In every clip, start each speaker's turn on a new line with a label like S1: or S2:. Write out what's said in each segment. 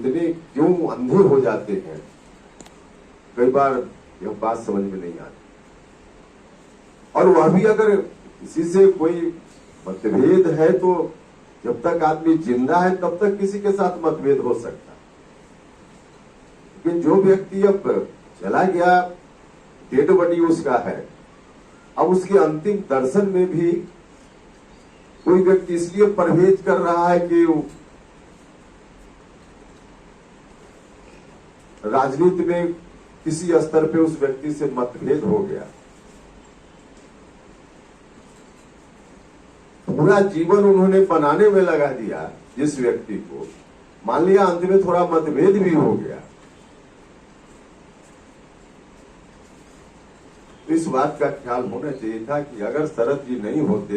S1: इतने क्यों अंधे हो जाते हैं, कई बार यह बात समझ में नहीं आती। और वह भी अगर किसी से कोई मतभेद है तो जब तक आदमी जिंदा है तब तक किसी के साथ मतभेद हो सकता है, लेकिन जो व्यक्ति अब चला गया, डेड बॉडी उसका है, अब उसके अंतिम दर्शन में भी कोई व्यक्ति इसलिए परहेज कर रहा है कि राजनीति में किसी स्तर पे उस व्यक्ति से मतभेद हो गया, पूरा जीवन उन्होंने बनाने में लगा दिया जिस व्यक्ति को, मान लिया अंत में थोड़ा मतभेद भी हो गया, तो इस बात का ख्याल होना चाहिए था कि अगर शरद जी नहीं होते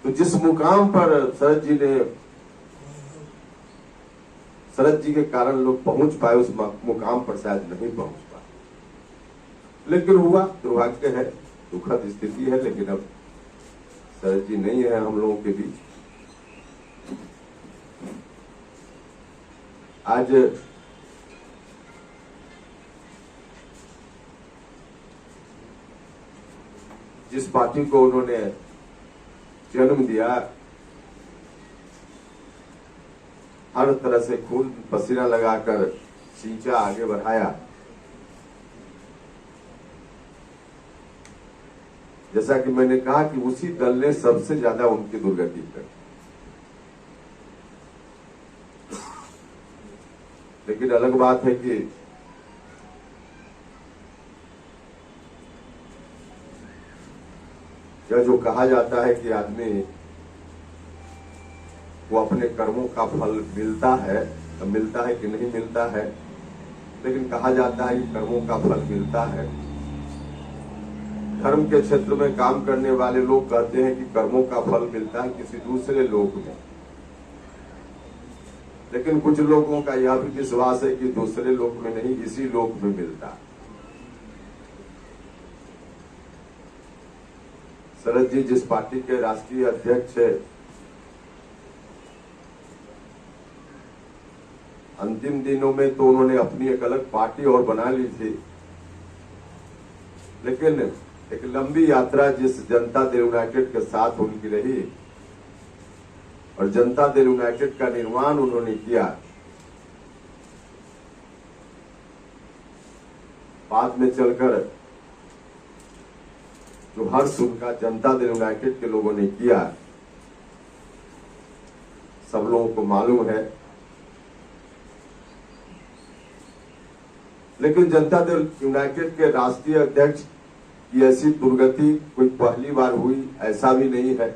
S1: तो जिस मुकाम पर शरद जी के कारण लोग पहुंच पाए, उस मुकाम पर शायद नहीं पहुंच पाए। लेकिन हुआ, दुर्भाग्य है, दुखद स्थिति है, लेकिन अब शरद जी नहीं है हम लोगों के बीच। आज जिस पार्टी को उन्होंने जन्म दिया, हर तरह से खून पसीना लगाकर सींचा, आगे बढ़ाया, जैसा कि मैंने कहा कि उसी दल ने सबसे ज्यादा उनकी दुर्गति कर। लेकिन अलग बात है कि यह जो कहा जाता है कि आदमी वो अपने कर्मों का फल मिलता है कि नहीं मिलता है, लेकिन कहा जाता है कि कर्मों का फल मिलता है। धर्म के क्षेत्र में काम करने वाले लोग कहते हैं कि कर्मों का फल मिलता है किसी दूसरे लोक में, लेकिन कुछ लोगों का यह भी विश्वास है कि दूसरे लोक में नहीं, इसी लोक में मिलता है। शरद जी जिस पार्टी के राष्ट्रीय अध्यक्ष है, अंतिम दिनों में तो उन्होंने अपनी एक अलग पार्टी और बना ली थी, लेकिन एक लंबी यात्रा जिस जनता दल यूनाइटेड के साथ उनकी रही और जनता दल यूनाइटेड का निर्माण उन्होंने किया, बाद में चलकर जो हर्ष उनका जनता दल यूनाइटेड के लोगों ने किया, सब लोगों को मालूम है। लेकिन जनता दल यूनाइटेड के राष्ट्रीय अध्यक्ष की ऐसी दुर्गति कोई पहली बार हुई ऐसा भी नहीं है।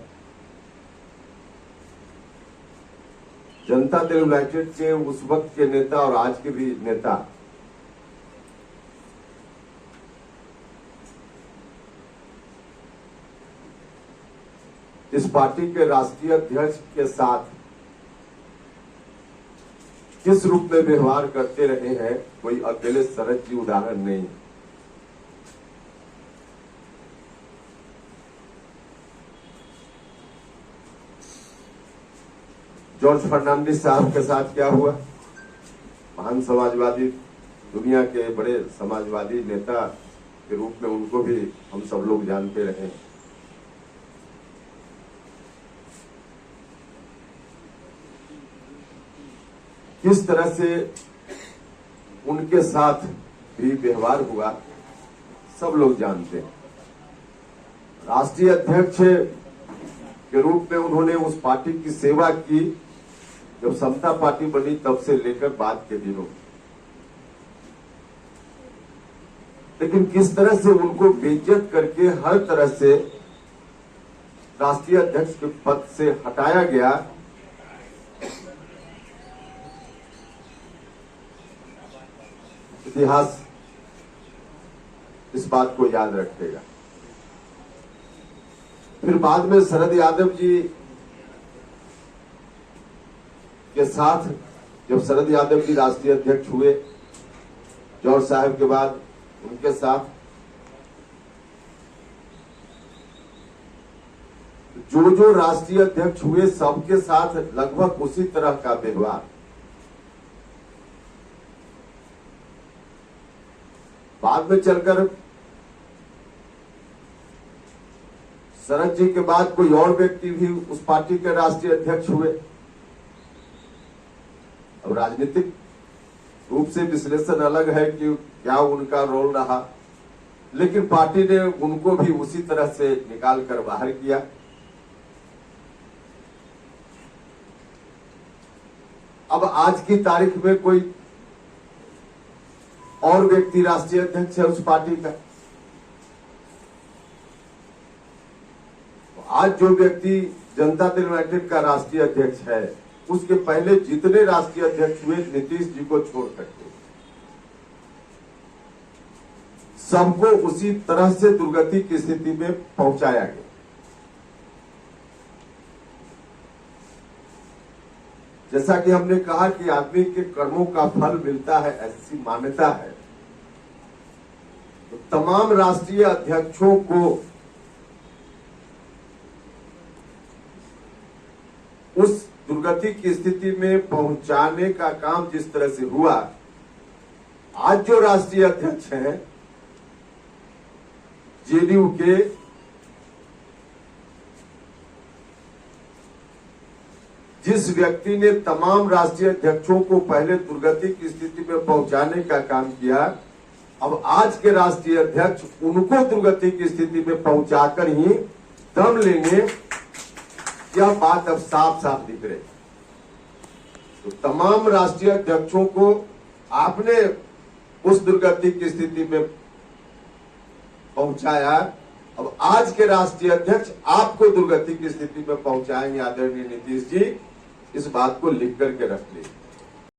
S1: जनता दल यूनाइटेड के उस वक्त के नेता और आज के भी नेता इस पार्टी के राष्ट्रीय अध्यक्ष के साथ किस रूप में व्यवहार करते रहे हैं, कोई अकेले शरद जी उदाहरण नहीं है। जॉर्ज फर्नांडिस साहब के साथ क्या हुआ, महान समाजवादी, दुनिया के बड़े समाजवादी नेता के रूप में उनको भी हम सब लोग जानते रहे हैं। किस तरह से उनके साथ भी व्यवहार हुआ सब लोग जानते हैं। राष्ट्रीय अध्यक्ष के रूप में उन्होंने उस पार्टी की सेवा की जब समता पार्टी बनी, तब से लेकर बाद के दिनों। लेकिन किस तरह से उनको बेइज्जत करके हर तरह से राष्ट्रीय अध्यक्ष के पद से हटाया गया, इतिहास इस बात को याद रखेगा। फिर बाद में शरद यादव जी के साथ जब शरद यादव जी राष्ट्रीय अध्यक्ष हुए, जॉर्ज साहब के बाद उनके साथ जो जो राष्ट्रीय अध्यक्ष हुए सबके साथ लगभग उसी तरह का व्यवहार। बाद में चलकर शरद जी के बाद कोई और व्यक्ति भी उस पार्टी के राष्ट्रीय अध्यक्ष हुए। अब राजनीतिक रूप से विश्लेषण अलग है कि क्या उनका रोल रहा, लेकिन पार्टी ने उनको भी उसी तरह से निकाल कर बाहर किया। अब आज की तारीख में कोई और व्यक्ति राष्ट्रीय अध्यक्ष है उस पार्टी का। आज जो व्यक्ति जनता दल यूनाइटेड का राष्ट्रीय अध्यक्ष है, उसके पहले जितने राष्ट्रीय अध्यक्ष हुए नीतीश जी को छोड़ करके सबको उसी तरह से दुर्गति की स्थिति में पहुंचाया गया। जैसा कि हमने कहा कि आदमी के कर्मों का फल मिलता है, ऐसी मान्यता है, तो तमाम राष्ट्रीय अध्यक्षों को उस दुर्गति की स्थिति में पहुंचाने का काम जिस तरह से हुआ, आज जो राष्ट्रीय अध्यक्ष हैं जेडीयू के, जिस व्यक्ति ने तमाम राष्ट्रीय अध्यक्षों को पहले दुर्गति की स्थिति में पहुंचाने का काम किया, अब आज के राष्ट्रीय अध्यक्ष उनको दुर्गति की स्थिति में पहुंचाकर ही दम लेंगे। यह बात अब साफ साफ दिख रही। तो तमाम राष्ट्रीय अध्यक्षों को आपने उस दुर्गति की स्थिति में पहुंचाया, अब आज के राष्ट्रीय अध्यक्ष आपको दुर्गति की स्थिति में पहुंचाएंगे। आदरणीय नीतीश जी, इस बात को लिख करके रख लीजिए।